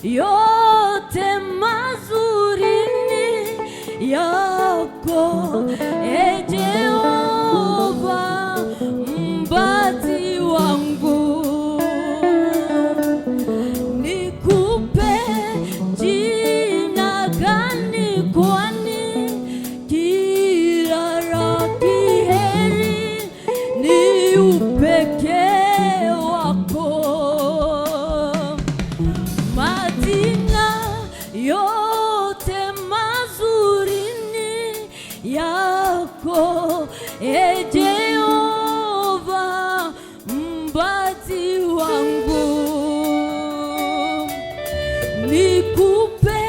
yote mazuri ni yako, e Jehova mbazi wangu. Nikupe jina gani, kwani kila la heri ni upekee wako. Yote mazuri ni yako, e Jehova mbazi wangu. Nikupe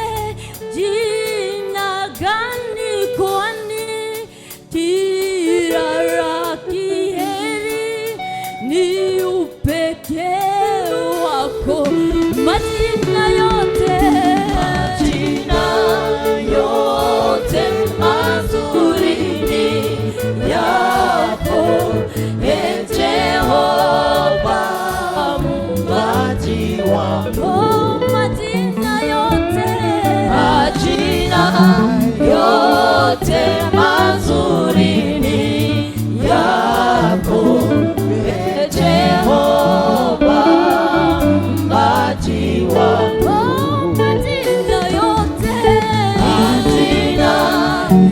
jina gani, kwani kila la heri ni upekee wako. Majina yote mazuri ni yako, e Jehova mbazi wangu. Majina yote mazuri ni yako, e Jehova mbazi wangu.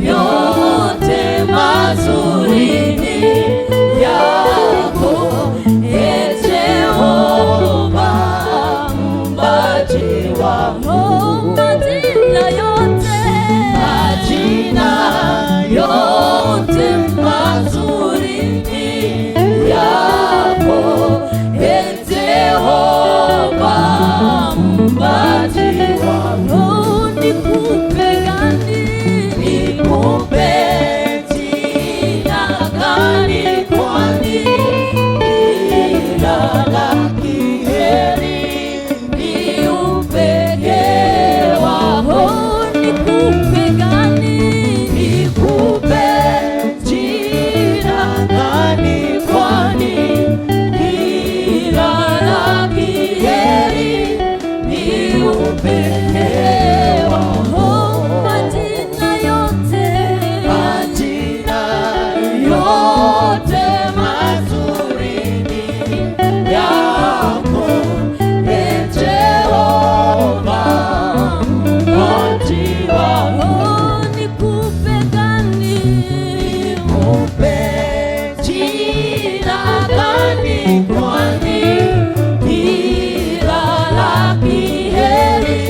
Yote mazuri ni yako, e Jehova mbazi wangu. Majina yote mazuri ni yako, e Jehova mbazi wangu. Nikupe gani, nikupe jina gani, kwani kila la heri ni upekee wako. Nikupe gani, nikupe jina gani, kwani kila la heri ni upekee wako. Yote mazuri ni yako, e Jehova mbazi wangu. Nikupe gani, nikupe jina gani, kwani kila la heri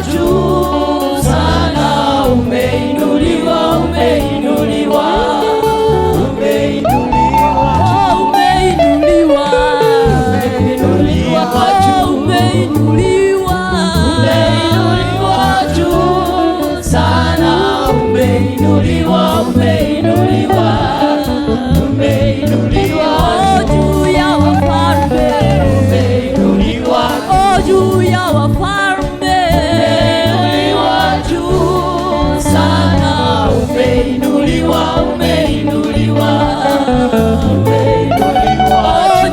juu sana, umeinuliwa, umeinuliwa, umeinuliwa, umeinuliwa, umeinuliwa juu, umeinuliwa, umeinuliwa juu sana, umeinuliwa, umeinuliwa, umeinuliwa juu ya wafalme, umeinuliwa juu ya wafalme, umeinuliwa juu sana, umeinuliwa, umeinuliwa, umeinuliwa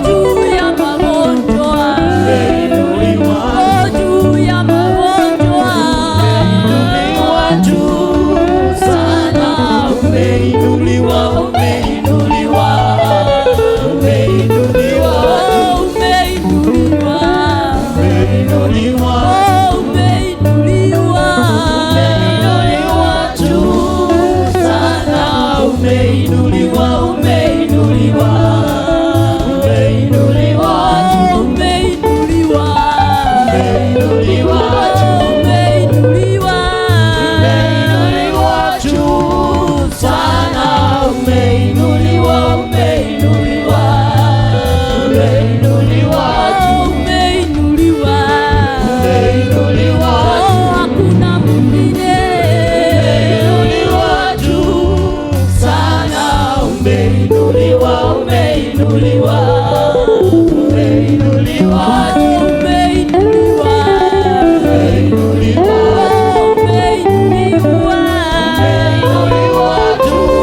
juu ya magonjwa, umeinuliwa juu ya magonjwa, umeinuliwa juu sana, umeinuliwa, umeinuliwa, umeinuliwa, umeinuliwa, umeinuliwa, umeinuliwa, umeinuliwa juu sana, umeinuliwa, umeinuliwa, umeinuliwa, umeinuliwa, umeinuliwa, umeinuliwa, umeinuliwa juu sana, umeinuliwa, umeinuliwa, umeinuliwa, umeinuliwa, umeinuliwa, hakuna mwingine, umeinuliwa juu sana, umeinuliwa, umeinuliwa, umeinuliwa, umeinuliwa, umeinuliwa, umeinuliwa juu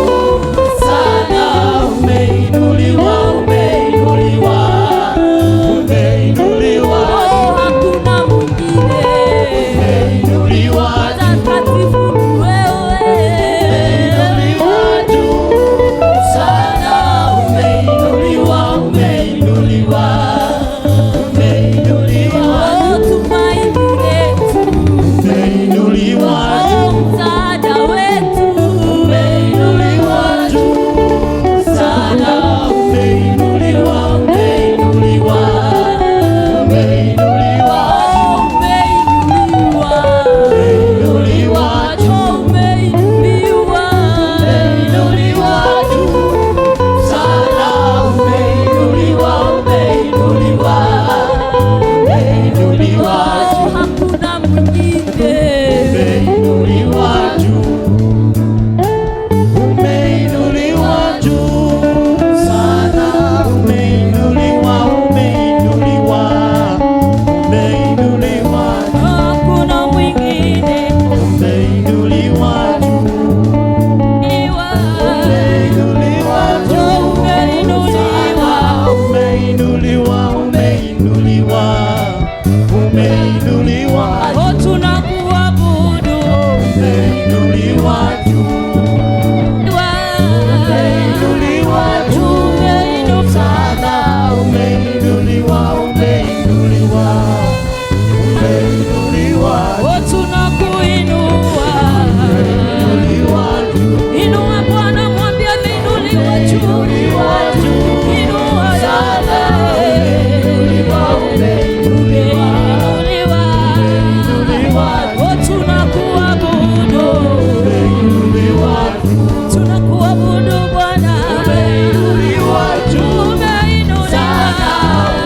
sana, umeinuliwa, umeinuliwa, umeinuliwa, hakuna mwingine, umeinuliwa, takatifu wewe, umeinuliwa juu sana, umeinuliwa, umeinuliwa, umeinuliwa, tumaini letu, umeinuliwa, msaada wetu, umeinuliwa juu sana, umeinuliwa, umeinuliwa, umeinuliwa, umeinuliwa, umeinuliwa juu, umeinuliwa, umeinuliwa juu sana, umeinuliwa, umeinuliwa, umeinuliwa, hakuna mwingine, umeinuliwa juu, umeinuliwa juu sana, umeinuliwa, umeinuliwa, umeinuliwa, hakuna mwingine, umeinuliwa juu, umeinuliwa juu, umeinuliwa, umeinuliwa, umeinuliwa, umeinuliwa, tunakuabudu, umeinuliwa juu, umeinuliwa juu sana, umeinuliwa, umeinuliwa, umeinuliwa, tunakuinua, umeinuliwa juu, inua Bwana, mwambie ameinuliwa juu, inua sana, umeinuliwa, umeinuliwa, tunakuabudu, umeinuliwa, tunakuabudu Bwana, umeinuliwa juu, umeinuliwa,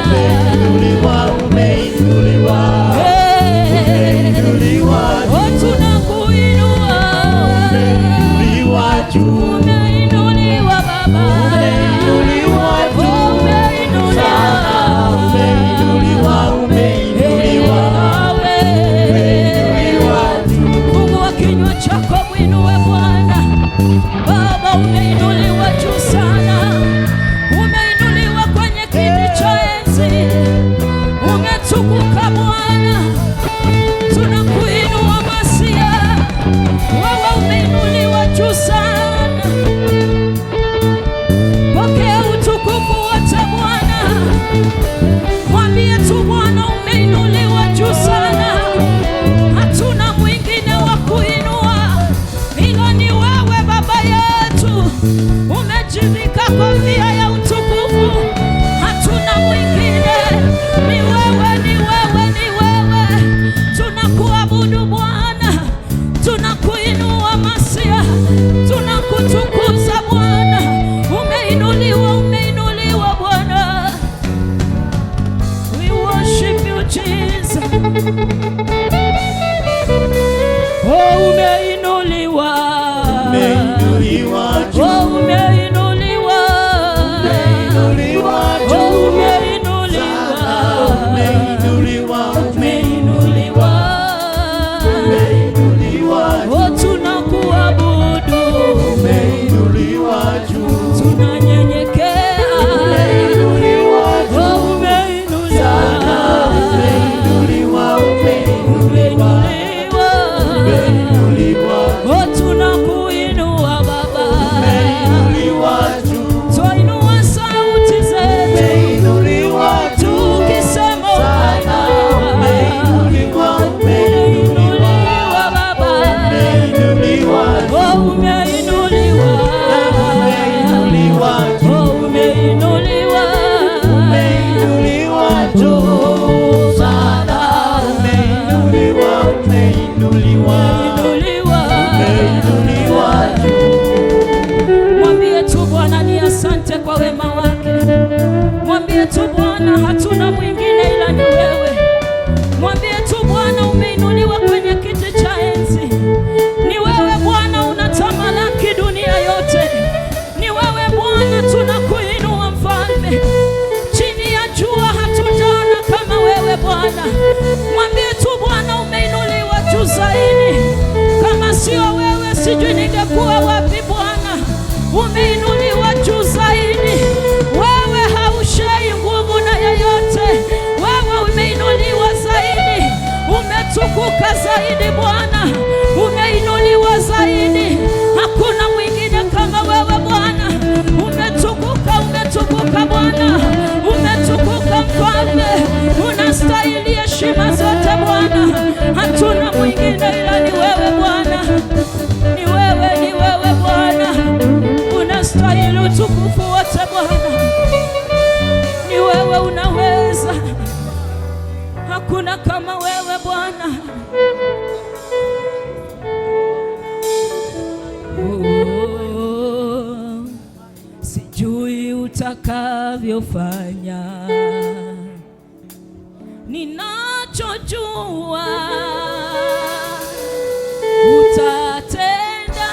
umeinuliwa, umeinuliwa, umeinuliwa, tunakuinua, umeinuliwa juu, umeinuliwa Baba, umeinuliwa juu, umeinuliwa, umeinuliwa, umeinuliwa, fungua kinywa chako, mwinue Bwana. Baba, umeinuliwa juu sana, umeinuliwa kwenye kiti cha enzi, umetukuka Bwana, tunakuinua Masia, wewe umeinuliwa juu sana, Mwambie tu Bwana ni asante kwa wema wake. Mwambie tu Bwana hatuna mwingine ila ni wewe. Mwambie tu Bwana umeinuliwa kwenye kiti cha enzi. Ni wewe Bwana unatamalaki dunia yote. Ni wewe Bwana tunakuinua mfalme. Chini ya jua hatujaona kama wewe Bwana. Mwambie tu Bwana umeinuliwa juu zaidi. Kama sio wewe sijui ningekuwa wapi Bwana. Umeinuliwa juu zaidi. Wewe haushei nguvu na yeyote. Wewe umeinuliwa zaidi. Umetukuka zaidi Bwana. Umeinuliwa zaidi. Hakuna mwingine kama wewe Bwana. Umetukuka, umetukuka Bwana. Umetukuka mfalme. Unastahili heshima zote Bwana. Hatuna mwingine ila ni wewe Bwana. Ni wewe, ni wewe Bwana. Unastahili utukufu wote Bwana. Ni wewe unaweza. Hakuna kama wewe Bwana. Sijui utakavyofanya. Ninachojua utatenda.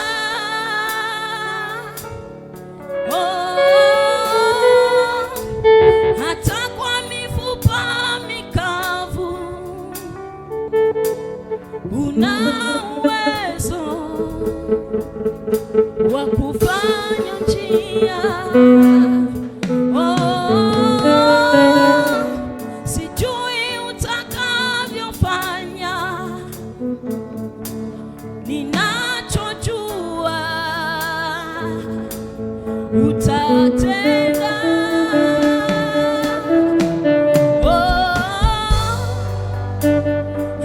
Hata kwa mifupa mikavu una uwezo wa kufanya njia. Sijui utakavyofanya. Ninachojua utatenda.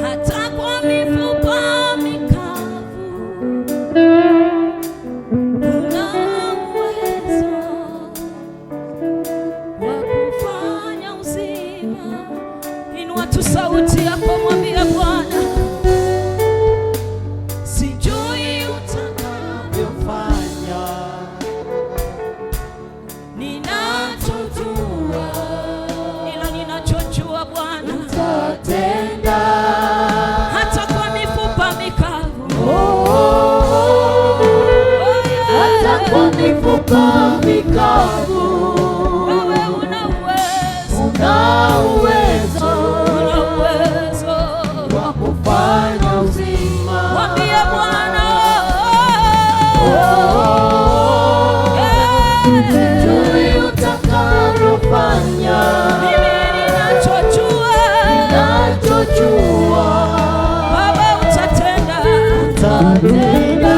Hata kwa mifupa mikavu una uwezo wa kufanya uzima. Inua tu sauti yako mwambie Bwana. Sijui utakavyofanya. Ninachojua, ila ninachojua Bwana utatenda. Hata kwa mifupa mikavu. Hata kwa mifupa mikavu Wewe una uwezo. una uwezo Una uwezo wa kufanya uzima. mwambie Bwana. Sijui utakavyofanya. Mimi ninachojua Ninachojua Baba utatenda. utatenda.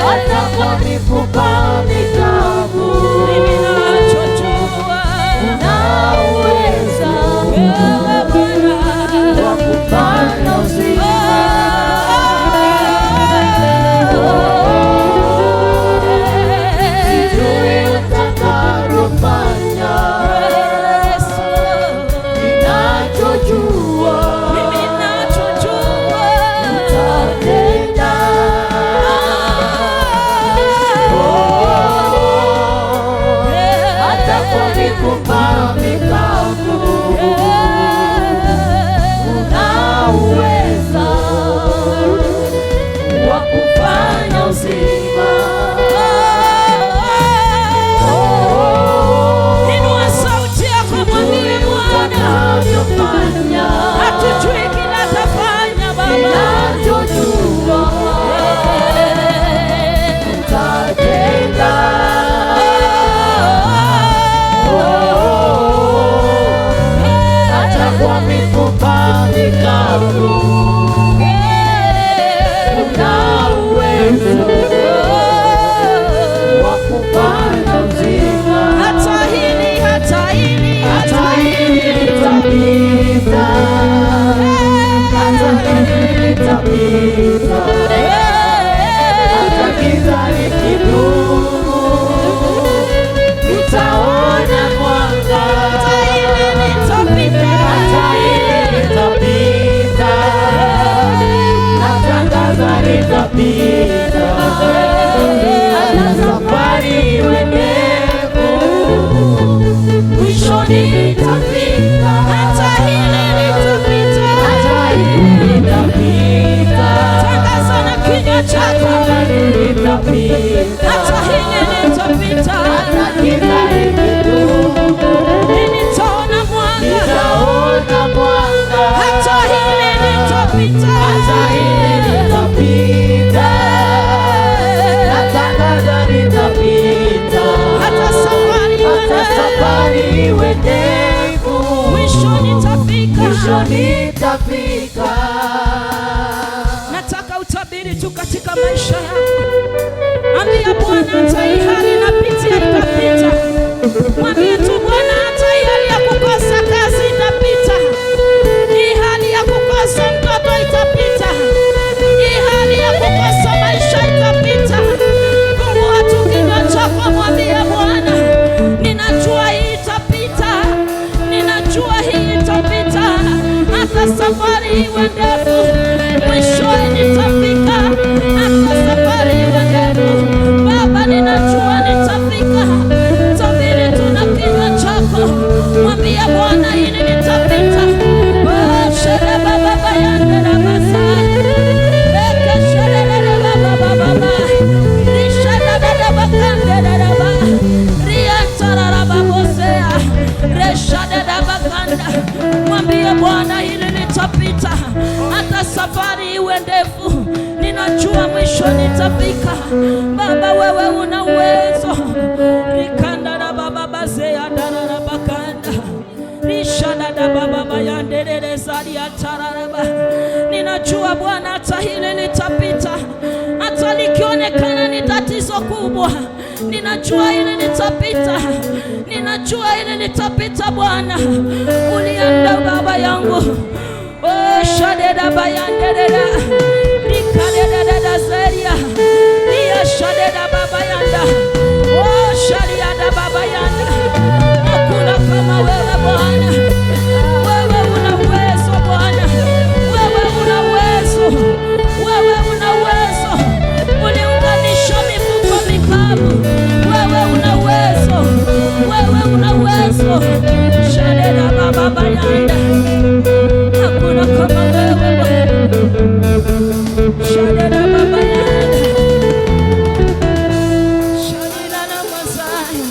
Hata kwa mifupa mikavu Mimi ninachojua una uwezo wewe Bwana. wa kufanya uzima. Sijui utakavyofanya. Ninachojua Mimi ninachojua utatenda. Hata kwa mifupa mikavu una uwezo wa kufanya uzima. Inua sauti yako mwambie Bwana. Utakavyofanya. Hatujui kila atafanya Baba. Ninachojua utatenda. litapita, hata hili litapita, hata hili litapita. Tangaza na kinywa chako, litapita, hata hili litapita, hata giza likidumu, nitaona mwanga, nitaona mwanga. hata hili litapita, hata hili litapita, natangaza litapita, hata safari iwe ndefu, mwisho nitafika, mwisho nitafika. Nataka utabiri tu katika maisha yako. Ambia Bwana, hata hii hali napitia itapita. Mwambie tu Bwana, hata hii hali ya kukosa kazi itapita. Hii hali ya kukosa mtoto itapita. Hii hali ya kukosa maisha itapita. Fungua tu kinywa chako, mwambie Bwana, ninajua hii itapita. Ninajua hii itapita. Hata safari iwe ndefu, mwisho nitafika. Hata safari iwe ndefu, Baba, ninajua nitafika. Tabiri tu na kinywa chako, mwambie Bwana, hili litapita. Shere baba bayande na basa, reke shere baba baba, risha dada bakande dada, ria tarara babosea, resha dada bakanda. Mwambie Bwana, hili litapita. Hata safari iwe ndefu, ninajua mwisho nitafika. Baba, wewe una uwezo. Rikanda na baba bazea dada bakanda, risha dada baba bayande zari atararaba. Ninajua Bwana, hata hili litapita. Hata likionekana ni tatizo kubwa, ninajua hili litapita. Ninajua hili litapita. Bwana, ulianda baba yangu. Oh, shadeda bayandeda, rikadeda zeria, ria shadeda baba yanda. Oh, shaliada baba yanda. Hakuna kama wewe Bwana. Wewe una uwezo Bwana. Wewe una uwezo. Wewe una uwezo. Uliunganisha mifupa mikavu. Wewe una uwezo. Wewe una uwezo. Shadeda baba yanda. Hakuna kama wewe Bwana. Shadeda baba yanda. Shadeda na Masaya.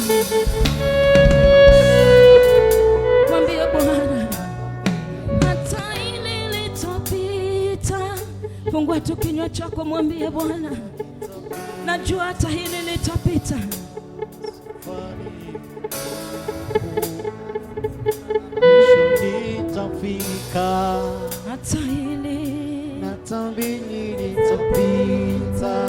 Mwambie Bwana, hata hili litapita. Fungua tu kinywa chako, mwambie Bwana, najua hata hili litapita. Nitafika, Hata hili natabiri litapita,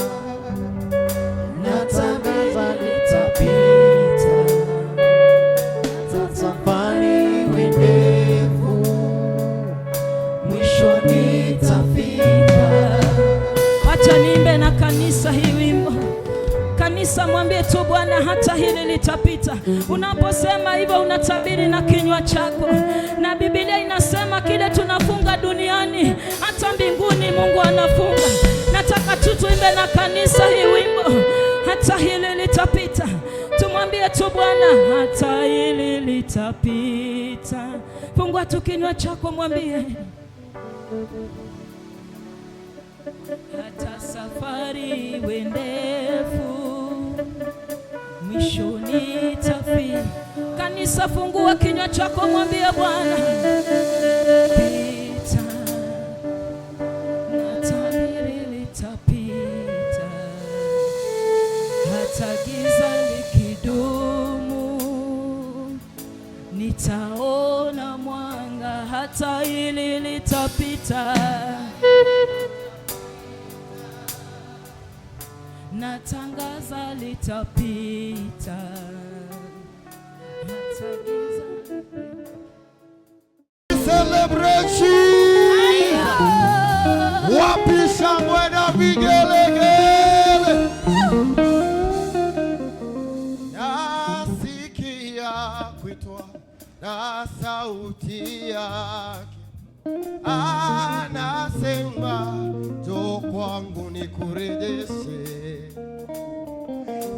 natangaza litapita, safari iwe ndefu, mwisho nitafika. Wacha niimbe na kanisa hii wimbo. Kanisa, mwambie tu Bwana, hata hili litapita. Unaposema hivyo unatabiri na kinywa chako, na Biblia inasema kile tunafunga duniani hata mbinguni Mungu anafunga. Nataka tu tuimbe na kanisa hii wimbo, hata hili litapita. Tumwambie tu Bwana, hata hili litapita. Fungua tu kinywa chako, mwambie hata safari iwe ndefu, mwisho nitafika. Kanisa, fungua kinywa chako, mwambie Bwana, pita, natabiri litapita. Hata giza likidumu, nitaona mwanga. Hata hili litapita. Natangaza litapita. Hata giza Celebration, wapi shangwe na vigelegele. Nasikia kuitwa na sauti yake, anasema njoo kwangu nikurejeshe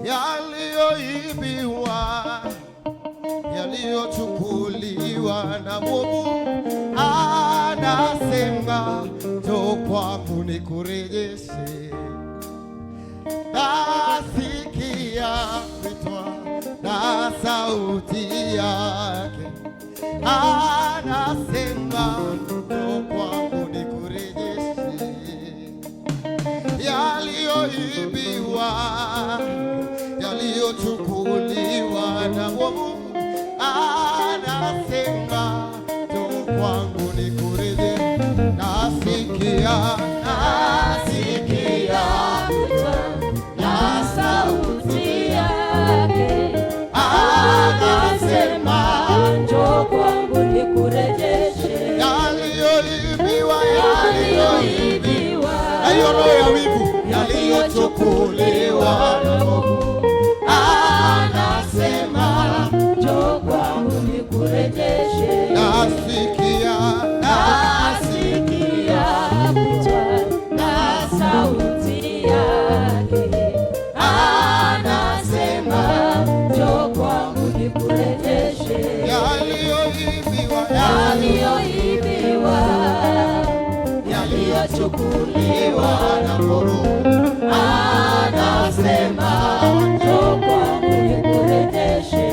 yaliyoibiwa, yaliyochukuliwa na mwovu, anasema njoo kwangu nikurejeshe. Nasikia kuitwa na sauti yake, anasema njoo kwangu nikurejeshe. Yaliyoibiwa, yaliyochukuliwa na mwovu, anasema njoo kwangu nikurejeshe. Nasikia na sauti yake, anasema njoo kwangu nikurejeshe. Yaliyoibiwa, Hayo roho ya wivu, yaliyochukuliwa na Mungu, anasema njoo kwangu nikurejeshe. nasikia kuitwa na sauti yake, anasema njoo kwangu nikurejeshe. yaliyoibiwa, yaliyochukuliwa na Mungu, anasema njoo kwangu nikurejeshe.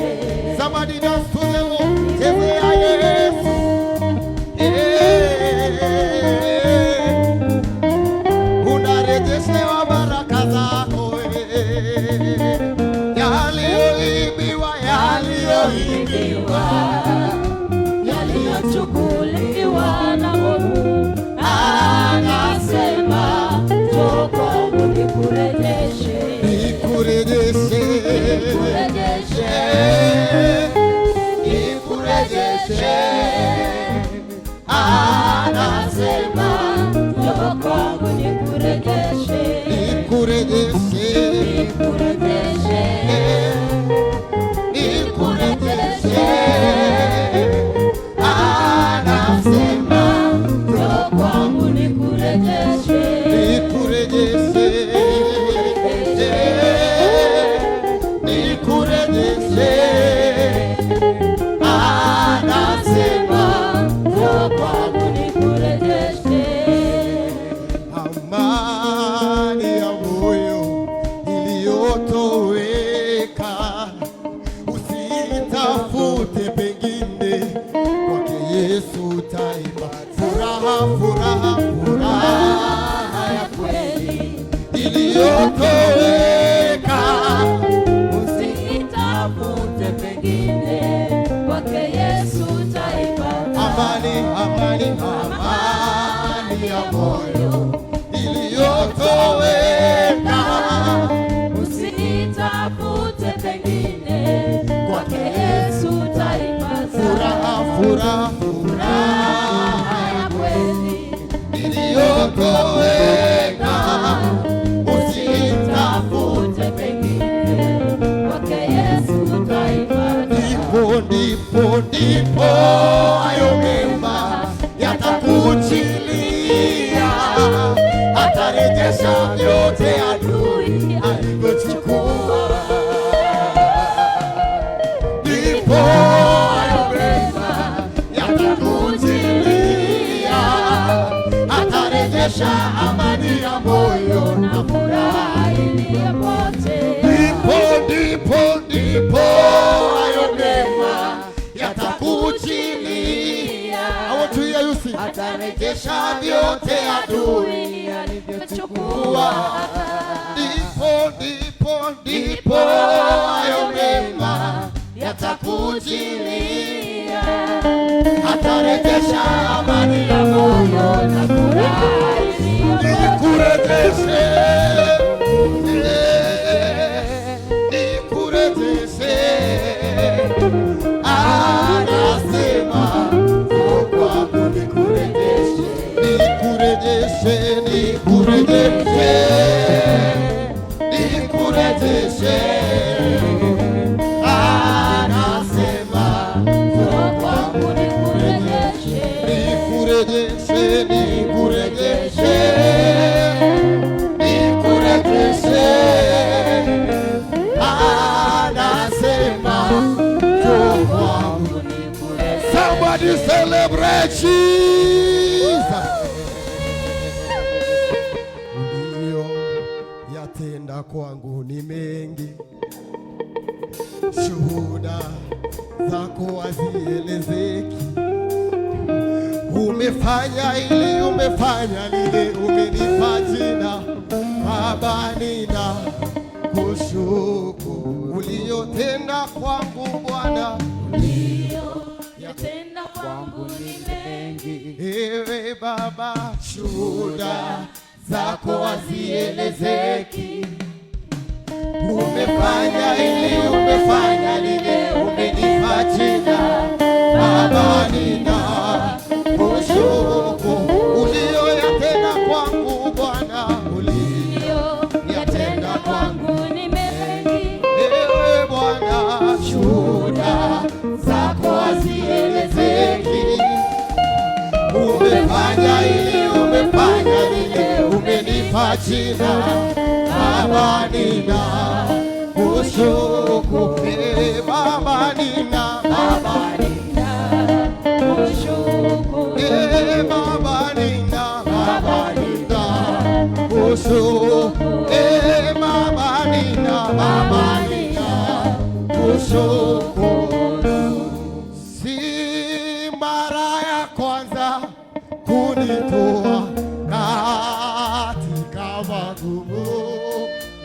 Somebody dance to the Lord, chezea Yesu. Unarejeshewa baraka zako. Yaliyoibiwa, yaliyochukuliwa na Mungu, anasema njoo kwangu nikurejeshe. nikurejeshe, anasema njoo kwangu nikurejeshe. Anasema njoo kwangu nikurejeshe. Anasema njoo kwangu nikurejeshe. amani ya moyo iliyotoweka, usitafute pengine, kwake Yesu utaipata furaha ya kweli iliyotoweka. usitafute pengine, kwake Yesu utaipata Amani ya moyo iliyotoweka, usitafute pengine, kwake Yesu utaipata furaha ya kweli iliyotoweka. usitafute pengine, kwake Yesu utaipata. Ndipo hayo mema yatakujilia, atarejesha vyote adui alivyochukua. Ndipo hayo mema yatakujilia, atarejesha amani ya moyo na furaha iliyopotea. Ndipo hayo mema yatakujilia, atarejesha vyote adui alivyochukua. Ndipo hayo mema yatakujilia, atarejesha amani ya moyo na furaha iliyopotea. Anasema njoo kwangu nikurejeshe. Anasema njoo kwangu nikurejeshe. Nikurejeshe. Somebody celebrate Jesus. Ulio yatenda kwangu ni mengi, shuhuda zako hazielezeki. Umefanya ili, umefanya lile, umenipa jina Baba, nina kushukuru uliotenda kwangu Bwana. Yatenda kwangu ni mengi, Ewe Baba, shuhuda zako hazielezeki. Umefanya ili, umefanya lile, umenipa jina Baba, nina kushukuru ulioyatenda kwangu Bwana. yatenda kwangu ni mengi, Ewe Bwana, shuhuda zako hazielezeki. Umefanya ili, umefanya lile, umenipa jina Baba, nina kushukuru. Baba, nina, Baba, nina kushukuru. Baba, nina, Baba, nina kushukuru. Baba, nina, Baba, nina kushukuru. Si mara ya kwanza kunitoa katika magumu,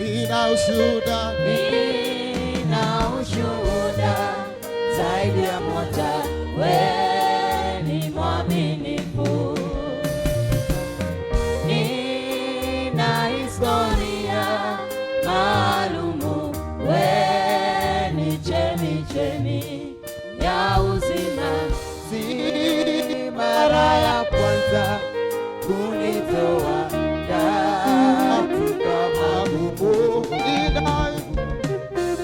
nina ushuhuda, Nina ushuhuda zaidi ya moja, wewe ni mwaminifu. Nina historia maalumu, wewe ni chemichemi ya uzima. Si mara ya kwanza kunitoa katika magumu,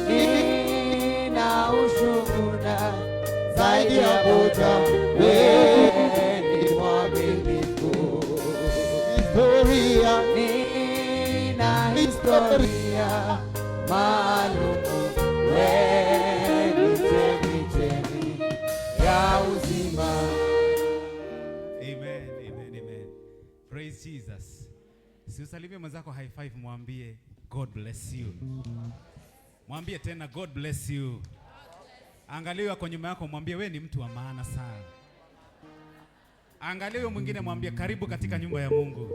nina ushuhuda zaidi ya moja, wewe ni mwaminifu. historia, Nina historia maalumu, wewe ni chemichemi ya uzima. Amen, amen, amen. Praise Jesus. Si usalimie mwenzako high five, mwambie God bless you. Mwambie tena God bless you. Angalia kwa nyuma yako, mwambie wewe ni mtu wa maana sana. Angalia huyo mwingine, mwambie karibu katika nyumba ya Mungu.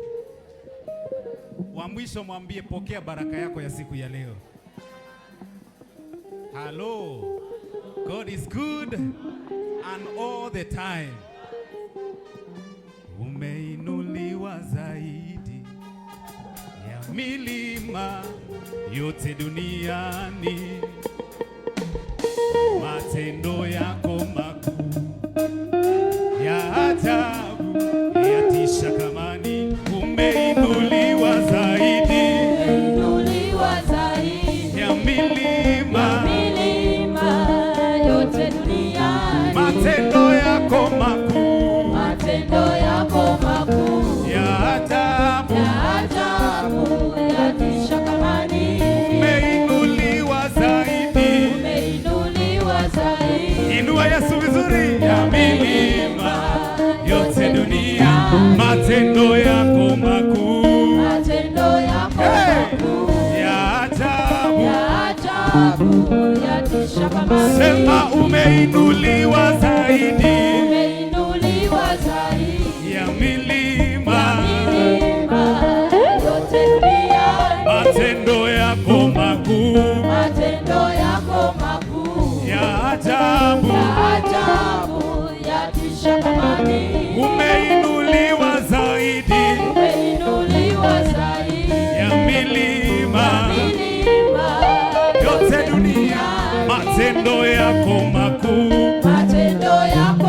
Wa mwisho mwambie pokea baraka yako ya siku ya leo. Hello. God is good and all the time. Umeinuliwa zaidi ya milima yote duniani. Matendo yako makuu ya ajabu yatisha kamani. Umeinuliwa zaidi Umeinuliwa zaidi ya milima yote duniani. matendo yako makuu Matendo yako makuu ya ajabu ya ajabu yatisha kamani. umeinuliwa zaidi. Umeinuliwa zaidi Inua Yesu vizuri. Ya milima yote dunia, matendo yako makuu matendo yako makuu ya ajabu. ya ajabu yatisha kamani. Sema umeinuliwa zaidi Umeinuliwa zaidi ya milima, yote duniani. matendo yako makuu Matendo yako makuu ya ajabu. ya ajabu yatisha kamani. Umeinuliwa zaidi Umeinuliwa zaidi ya milima milima yote dunia, matendo yako makuu matendo yako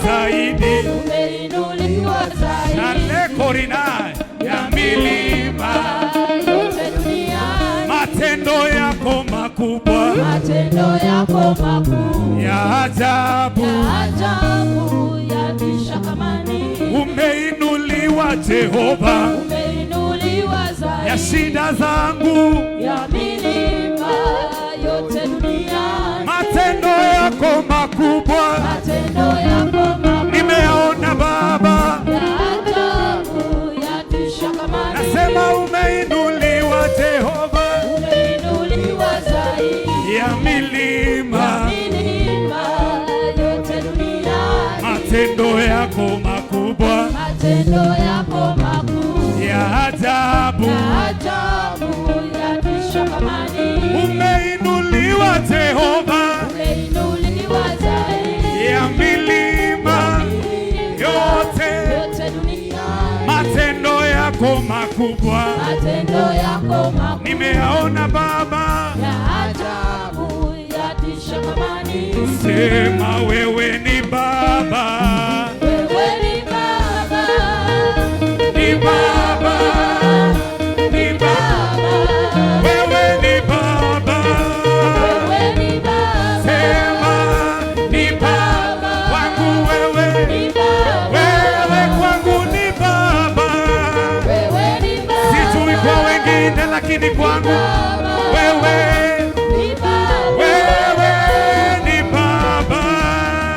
zaidi. umeinuliwa zaidi. Nalekorina ya milima yote duniani. matendo yako makubwa, Matendo yako makuu ya ajabu, ya ajabu yatisha kama nini. umeinuliwa Jehova, umeinuliwa zaidi. ya shida zangu, ya milima yote duniani. matendo yako makubwa, Matendo yako makuu nimeona Baba, ya ajabu yatisha kama nini. nasema umeinuliwa Jehova, umeinuliwa zaidi. ya milima milima yote duniani. matendo yako makubwa, Matendo yako makuu ya ajabu, ya ajabu yatisha kama nini. umeinuliwa Jehova, umeinuliwa zaidi. ya milima yote yote duniani. matendo yako makubwa, Matendo yako makuu nimeyaona Baba, ya ajabu yatisha kama nini. sema wewe ni Baba, Wewe ni Baba, ni Baba, ni Baba, wewe ni Baba, wewe ni Baba, sema ni Baba kwangu, wewe ni Baba, wewe kwangu ni Baba, wewe ni Baba, sijui kwa wengine lakini kwangu wewe, ni Baba, wewe ni Baba,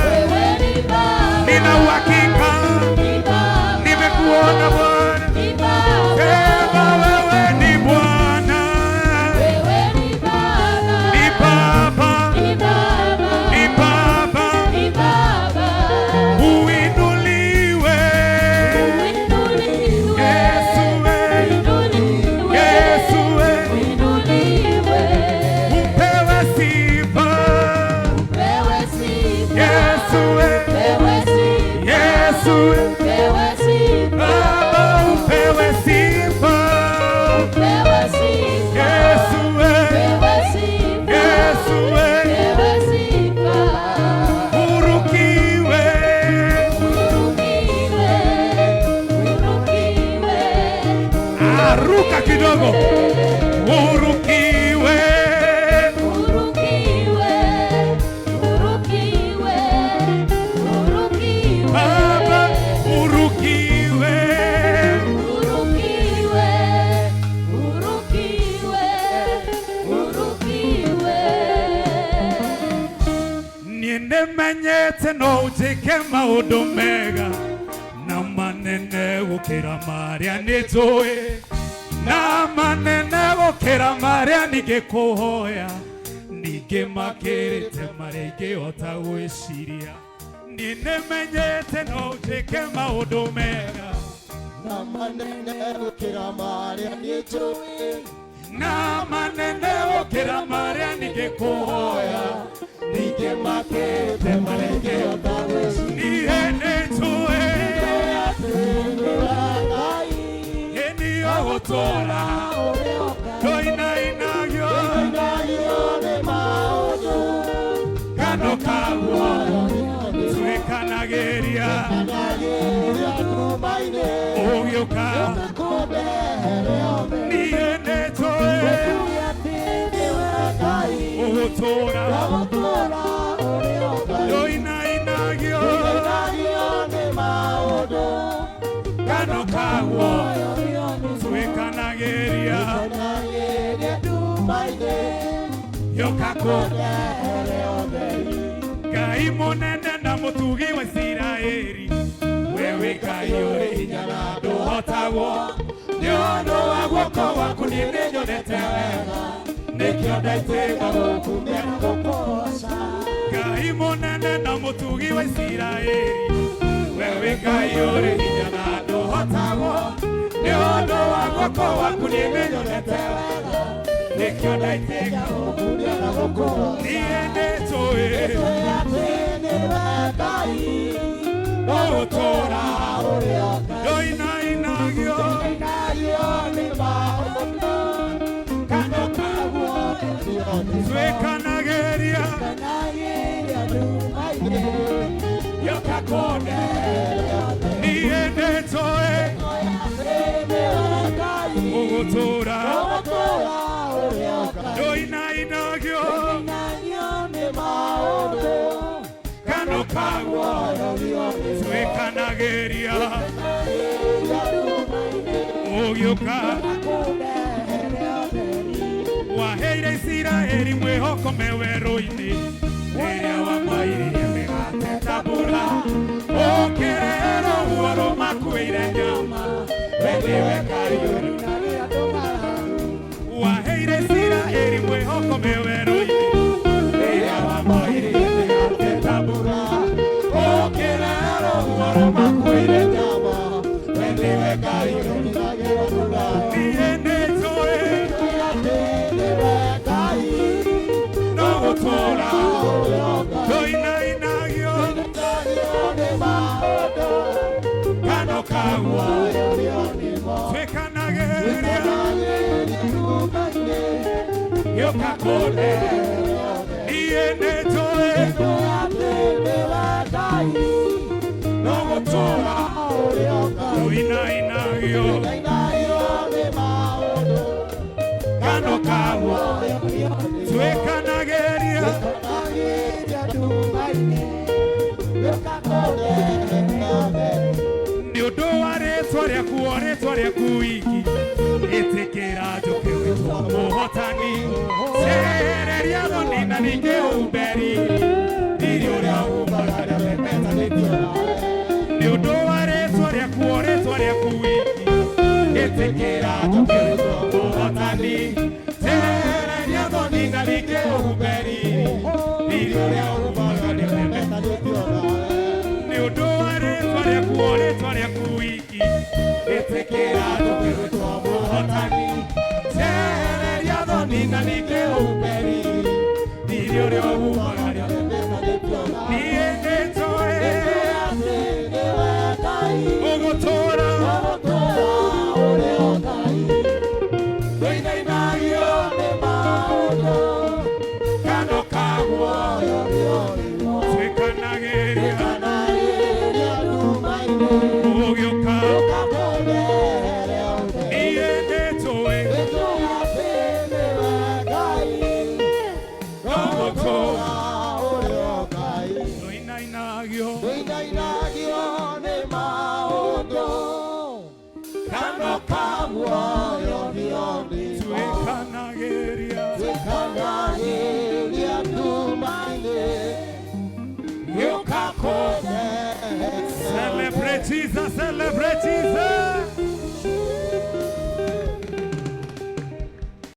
wewe ni Baba, nina uhakika ni Baba, nimekuona Bwana, ni Baba, sema wewe ni Bwana, wewe ni Baba, ni Baba, ni Baba, ni Baba, ni Baba. uinuliwe Uinuliwe, Yesu, uinuliwe, Yesu, uinuliwe, upewe sifa upewe sifa, Yesu, upewe sifa, Yesu, upewe sifa, Baba upewe sifa upewe sifa, Yesu, upewe sifa, Yesu, upewe sifa. urukiwe Urukiwe, urukiwe, aruka kidogo, urukiwe urukiwe, urukiwe, urukiwe, Baba, urukiwe urukiwe, urukiwe, urukiwe. niende menyete no ujike maundu mega na manene gukira maria nijui, na manene gukira maria ningikuhoya, ningi makirite maria ingihota gwiciria, niende menyete no ujike maundu mega na manene gukira maria nijui, na manene gukira maria ningikuhoya, ningi makirite maria ingihota gwiciria, niĩ nĩnjũĩ ĩnio gũtũũra ndũinainagio kano kaguo twĩkanagĩria ũgĩũka, niĩ nĩnjũĩ ũgũtũũra ndũinainagio kano kaguo twĩkanagĩria yoka Ngai mũnene na mũtugi wa Isiraeli, wewe Ngai ũrĩ hinya na ndũhotagwo, nĩ ũndũ wa guoko waku niĩ nĩnyonete wega, nĩkĩo ndaitĩka gũkumia na gũkũgoca. Ngai mũnene na mũtugi wa Isiraeli, wewe Ngai ũrĩ hinya na ndũhotagwo, nĩ ũndũ wa guoko waku niĩ nĩnyonete wega, nĩkĩo ndaitĩka gũkumia na gũkũgoca. Niĩ nĩnjũĩ ũgũtũũra ndũinainagio kano kaguo twĩkanagĩria yoka kũndeherea niende toe ugutura doina inagyo kano kaguo twekanageria ugioka waheire Isiraeli mwĩhoko werũ-inĩ rĩrĩa wamairirie mĩgate ta mbura ũkĩrerwo guoro makuĩire nyama we nĩwe Ngai waheire Isiraeli mwĩhoko werũ-inĩ rĩrĩa wamairirie mĩgate ta mbura ũkĩrerwo guoro makuĩire nyama we nĩwe Ngai Tora doina inagyo kano kaguo twekanageria yoka kone niende toe no tora doina inagyo kano kaguo twekanageria ni ũndũ wa rĩtwa rĩaku wiki ĩtĩkĩra njũke wĩtwo mũhotani cereria thoni na ningĩ ũmberi thiri ũrĩa umaga rĩa metanĩtio ni ũndũ wa rĩtwa rĩaku wiki ĩtĩkĩra njũke wĩtwo mũhotani cereria thoni na ningĩ ũmberi thiri ũrĩa umaga rĩa metanĩtio ni ũndũ wa rĩtwa rĩaku wiki ĩtĩkĩra njũke wĩtwo mũhotani cereria thoni na ningĩ ũmberi thiri ũrĩa umaga rĩa metanĩtio niĩ nĩnjũĩ ũgũtũũra ndũinainagio nĩ maũndũ kano kaguo twĩkanagĩria ũgĩũka niĩ nĩnjũĩ ũgũtũũra ndũinainagio nĩ maũndũ kano kaguo twĩkanagĩria nduma-inĩ gĩũka kũne. Celebrate Jesus, celebrate Jesus.